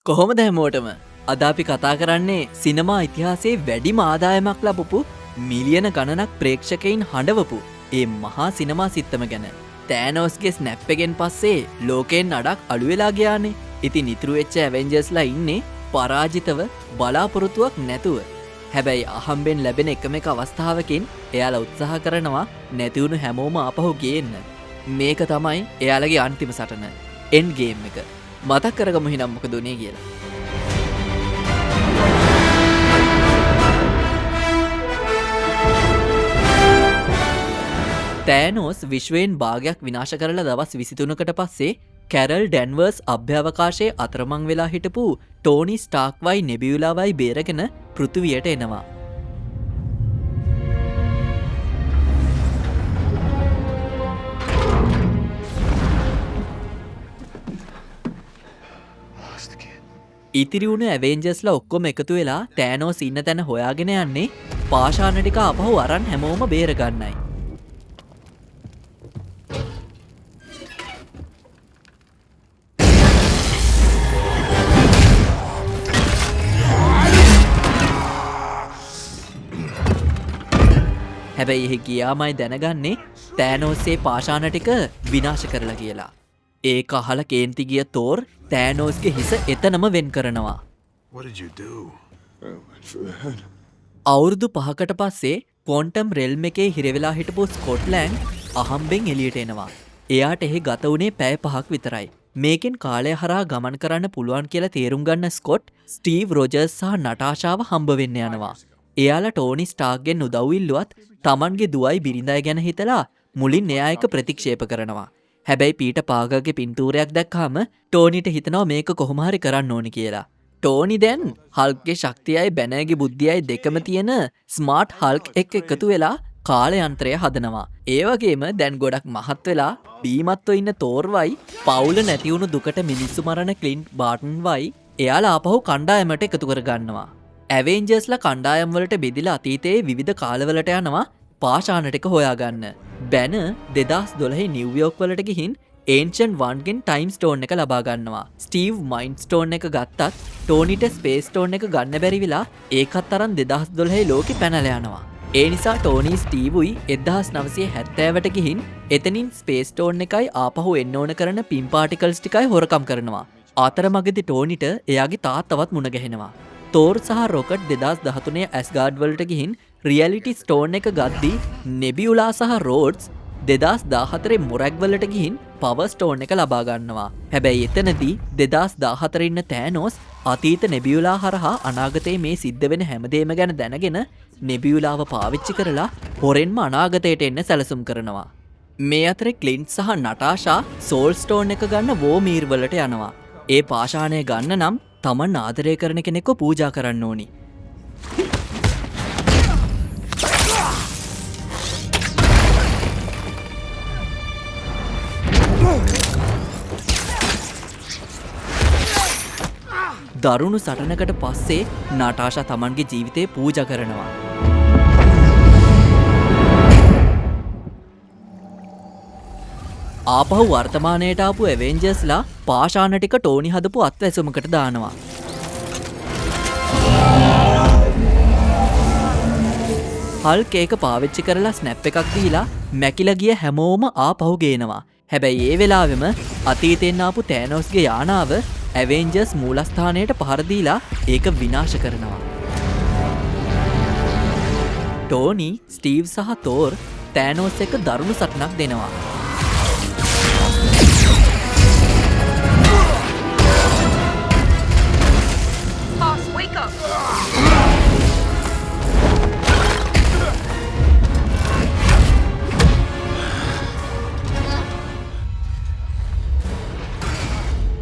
කොහොමද හැමෝටම අද අපි කතා කරන්නේ සිනමා ඉතිහාසයේ වැඩිම ආදායමක් ලබපු මිලියන ගණනක් ප්‍රේක්ෂකයින් හඬවපු ඒ මහා සිනමා සිත්තම ගැන. තෑනෝස්ගේ ස්නැප් එකෙන් පස්සේ ලෝකෙන් අඩක් අඩු වෙලා ගියානේ. ඉතින් ඉතුරු වෙච්ච ඇවෙන්ජර්ස්ලා ඉන්නේ පරාජිතව බලාපොරොත්තුවක් නැතුව. හැබැයි අහම්බෙන් ලැබෙන එකම එක අවස්ථාවකින් එයාලා උත්සාහ කරනවා නැතිවුණු හැමෝම ආපහු ගේන්න. මේක තමයි එයාලගේ අන්තිම සටන එන්ඩ් ගේම් එක. මතක් කරගමු හිනම් මොකද උනේ කියලා. තෑනෝස් විශ්වයෙන් භාගයක් විනාශ කරලා දවස් 23කට පස්සේ කැරල් ඩැන්වර්ස් අභ්‍යවකාශයේ අතරමං වෙලා හිටපු ටෝනි ස්ටාර්ක්වයි නෙබියුලාවයි බේරගෙන පෘථිවියට එනවා. ඉතිරි වුණ ඇවේන්ජර්ස්ලා ඔක්කොම එකතු වෙලා තෑනෝස් ඉන්න තැන හොයාගෙන යන්නේ පාෂාණ ටික ආපහු අරන් හැමෝම බේරගන්නයි. හැබැයි එහෙ ගියාමයි දැනගන්නේ තෑනෝස්සේ පාෂාණ ටික විනාශ කරලා කියලා. ඒක අහලා කේන්ති ගිය තෝර් තෑනෝස්ගේ හිස එතනම වෙන් කරනවා. අවුරුදු 5කට පස්සේ ක්වොන්ටම් රෙල්ම් එකේ හිරවෙලා හිටපු ස්කොට්ලෑන්ඩ් අහම්බෙන් එළියට එනවා. එයාට එහෙ ගත වුණේ පැය 5ක් විතරයි. මේකෙන් කාලය හරහා ගමන් කරන්න පුළුවන් කියලා තේරුම් ගන්න ස්කොට් ස්ටීව් රොජර්ස් සහ නටාෂාව හම්බ වෙන්න යනවා. එයාලා ටෝනි ස්ටාර්ක්ගෙන් උදව් ඉල්ලුවත් තමන්ගේ දුවයි බිරිඳයි ගැන හිතලා මුලින් එයා එක ප්‍රතික්ෂේප කරනවා. හැබැයි පීට පාගගේ පින්තූරයක් දැක්කාම ටෝනිට හිතනවා මේක කොහොම හරි කරන්න ඕනි කියලා. ටෝනි දැන් හල්ක්ගේ ශක්තියයි බැනෑගේ බුද්ධියයි දෙකම තියෙන ස්මාර්ට් හල්ක් එක්ක එකතු වෙලා කාලයන්ත්‍රය හදනවා. ඒ වගේම දැන් ගොඩක් මහත් වෙලා බීමත්ව ඉන්න තෝර්වයි පවුල නැතිවුණු දුකට මිනිස්සු මරණ ක්ලින්ට් බාටන්වයි එයාලා ආපහු කණ්ඩායමට එකතු කරගන්නවා. ඇවේන්ජර්ස්ලා කණ්ඩායම් වලට බෙදිලා අතීතයේ විවිධ කාලවලට යනවා පාෂාණ ටික හොයාගන්න. බැන 2012 නිව්යෝක් වලට ගිහින් ඒන්ෂන් වන්ගෙන් ටයිම් ස්ටෝන් එක ලබා ගන්නවා. ස්ටීව් මයින්ඩ් ස්ටෝන් එක ගත්තත් ටෝනිට ස්පේස් ස්ටෝන් එක ගන්න බැරි වෙලා ඒකත් තරම් 2012 ලෝකෙ පැනලා යනවා. ඒ නිසා ටෝනි ස්ටීවුයි 1970ට ගිහින් එතනින් ස්පේස් ස්ටෝන් එකයි ආපහු එන්න ඕන කරන පින් පාටිකල්ස් ටිකයි හොරකම් කරනවා. අතරමඟදී ටෝනිට එයාගේ තාත්තවත් මුණ ගැහෙනවා. තෝර් සහ රොකට් 2013 ඇස්ගාඩ් වලට ගිහින් රියැලිටි ස්ටෝන් එක ගද්දී නෙබියුලා සහ රෝඩ්ස් 2014 මොරැග් වලට ගිහින් පවර් ස්ටෝන් එක ලබා ගන්නවා. හැබැයි එතනදී 2014 ඉන්න තෑනෝස් අතීත නෙබියුලා හරහා අනාගතයේ මේ සිද්ධ වෙන හැමදේම ගැන දැනගෙන නෙබියුලාව පාවිච්චි කරලා හොරෙන්ම අනාගතයට එන්න සැලසුම් කරනවා. මේ අතරේ ක්ලින්ට් සහ නටාෂා සෝල් ස්ටෝන් එක ගන්න වෝමීර් වලට යනවා. ඒ පාෂාණය ගන්න නම් තමන් ආදරය කරන කෙනෙක්ව පූජා කරන්න ඕනි. දරුණු සටනකට පස්සේ නටාෂා තමන්ගේ ජීවිතේ පූජා කරනවා. ආපහු වර්තමානයට ආපු ඇවෙන්ජර්ස්ලා පාෂාණ ටික ටෝනි හදපු අත්වැසුමකට දානවා. හල්ක් ඒක පාවිච්චි කරලා ස්නැප් එකක් දීලා මැකිලා ගිය හැමෝම ආපහු ගේනවා. හැබැයි ඒ වෙලාවෙම අතීතෙන් ආපු තෑනෝස්ගේ යානාව ඇවෙන්ජර්ස් මූලස්ථානයට පහර දීලා ඒක විනාශ කරනවා. ටෝනි, ස්ටීව් සහ තෝර් තෑනෝස් එක දරුණු සටනක් දෙනවා.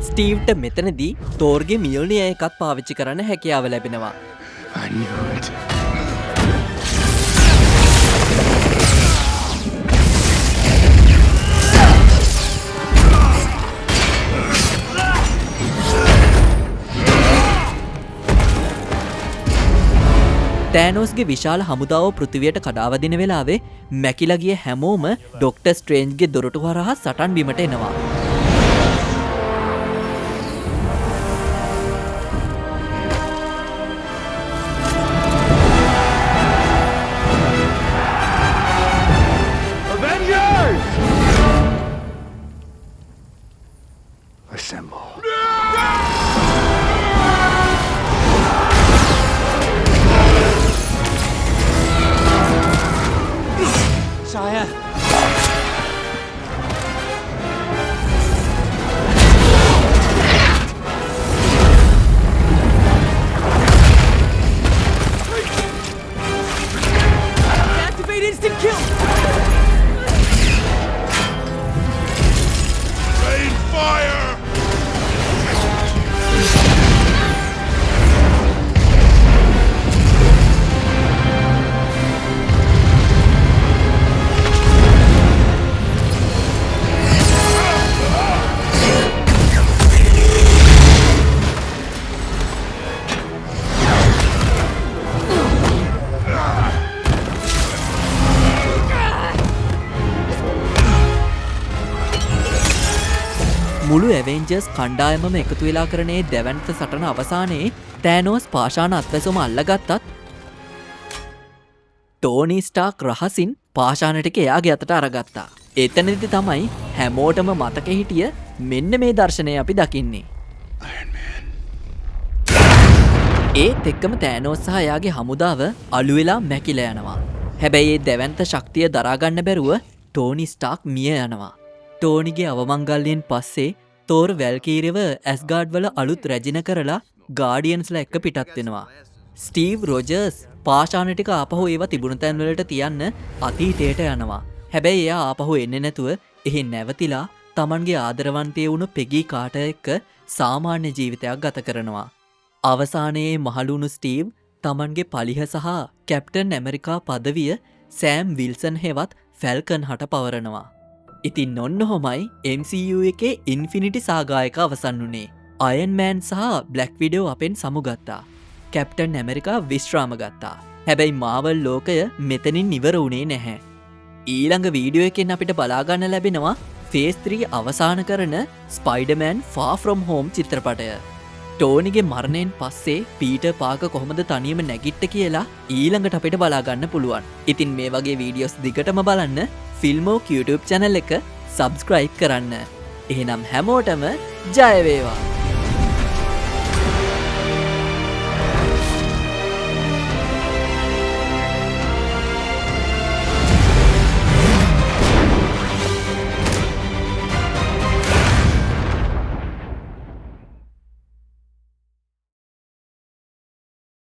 ස්ටීව්ට මෙතනදී තෝර්ගේ මියල්නිය එකත් පාවිච්චි කරන්න හැකියාව ලැබෙනවා. තෑනෝස්ගේ විශාල හමුදාව පෘථිවියට කඩාවදින වෙලාවේ මැකිලා ගිය හැමෝම ඩොක්ටර් ස්ට්‍රේන්ජ්ගේ දොරටු හරහා සටන් බිමට එනවා. මුළු ඇවෙන්ජර්ස් කණ්ඩායමම එකතු වෙලා කරනේ දැවැන්ත සටන අවසානයේ තෑනෝස් පාෂාණ අත්වැසුම අල්ලගත්තත් ටෝනි ස්ටාක් රහසින් පාෂාණ ටික එයාගේ අතට අරගත්තා. එතනදි තමයි හැමෝටම මතක හිටිය මෙන්න මේ දර්ශනය අපි දකින්නේ. ඒත් එක්කම තෑනෝස් සහ එයාගේ හමුදාව අළු වෙලා මැකිලා යනවා. හැබැයි ඒ දැවැන්ත ශක්තිය දරාගන්න බැරුව ටෝනි ස්ටාක් මිය යනවා. ටෝනිගේ අවමංගල්‍යයෙන් පස්සේ තෝර් වැල්කීරිව ඇස්ගාඩ් වල අලුත් රැජින කරලා ගාඩියන්ස්ලා එක්ක පිටත් වෙනවා. ස්ටීව් රොජර්ස් පාෂාණ ටික ආපහු ඒවා තිබුණු තැන් වලට තියන්න අතීතයට යනවා. හැබැයි එයා ආපහු එන්නේ නැතුව එහෙ නැවතිලා Tamanගේ ආදරවන්තය වුණු පෙගී කාටර් එක්ක සාමාන්‍ය ජීවිතයක් ගත කරනවා. අවසානයේ මහලුණු ස්ටීව් Tamanගේ පලිහ සහ කැප්ටන් ඇමරිකා පදවිය සෑම් විල්සන් හෙවත් ෆැල්කන් හට පවරනවා. ඉතින් ඔන්න ඔහොමයි MCU එකේ ඉන්ෆිනිටි සාගායක අවසන් වුණේ. අයන් මෑන් සහ බ්ලැක් විඩෝ අපෙන් සමුගත්තා. කැප්ටන් ඇමරිකා විශ්‍රාම ගත්තා. හැබැයි මාවල් ලෝකය මෙතනින් ඉවර වුණේ නැහැ. ඊළඟ වීඩියෝ එකෙන් අපිට බලාගන්න ලැබෙනවා ෆේස් 3 අවසාන කරන ස්පයිඩර්මෑන් ෆාර් ෆ්‍රොම් හෝම් චිත්‍රපටය. ටෝනිගේ මරණයෙන් පස්සේ පීටර් පාකර් කොහොමද තනියම නැගිට්ට කියලා ඊළඟට අපිට බලාගන්න පුළුවන්. ඉතින් මේ වගේ වීඩියෝස් දිගටම බලන්න ෆිල්මෝක් YouTube channel එක subscribe කරන්න. එහෙනම් හැමෝටම ජය වේවා.